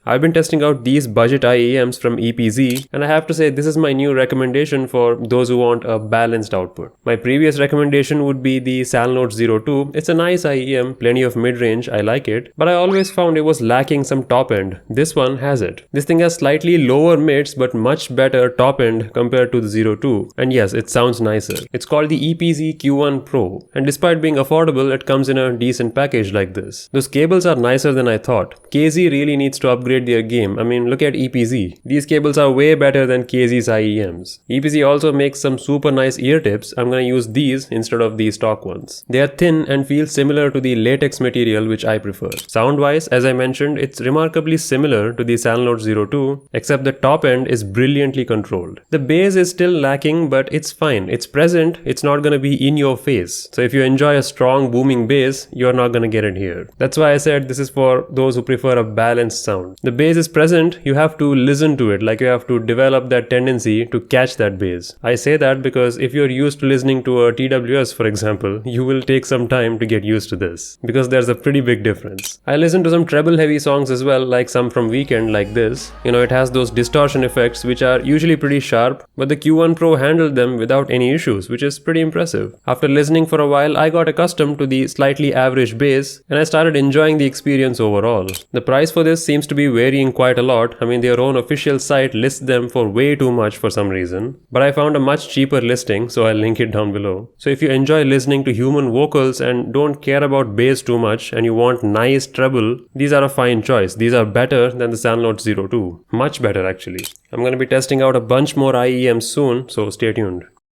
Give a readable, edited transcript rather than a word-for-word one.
I've been testing out these budget IEMs from EPZ, and I have to say this is my new recommendation for those who want a balanced output. My previous recommendation would be the Salnotes Zero 2. It's a nice IEM, plenty of mid-range, I like it, but I always found it was lacking some top end. This one has it. This thing has slightly lower mids but much better top end compared to the Zero 2, and yes, it sounds nicer. It's called the EPZ Q1 Pro, and despite being affordable, it comes in a decent package like this. Those cables are nicer than I thought. KZ really needs to upgrade their game. I mean, look at EPZ. These cables are way better than KZ's IEMs. EPZ also makes some super nice ear tips. I'm gonna use these instead of these stock ones. They are thin and feel similar to the latex material which I prefer. Sound-wise, as I mentioned, it's remarkably similar to the Salnotes Zero 2, except the top end is brilliantly controlled. The bass is still lacking, but it's fine. It's present, it's not gonna be in your face. So if you enjoy a strong booming bass, you're not gonna get it here. That's why I said this is for those who prefer a balanced sound. The bass is present, you have to listen to it, like you have to develop that tendency to catch that bass. I say that because if you're used to listening to a TWS, for example, you will take some time to get used to this, because there's a pretty big difference. I listen to some treble heavy songs as well, like some from Weekend like this. You know, it has those distortion effects which are usually pretty sharp, but the Q1 Pro handled them without any issues, which is pretty impressive. After listening for a while, I got accustomed to the slightly average bass, and I started enjoying the experience overall. The price for this seems to be varying quite a lot. I mean, their own official site lists them for way too much for some reason, but I found a much cheaper listing, so I'll link it down below. So if you enjoy listening to human vocals and don't care about bass too much and you want nice treble, these are a fine choice. These are better than the Salnotes Zero 2. Much better actually. I'm going to be testing out a bunch more IEMs soon, so stay tuned.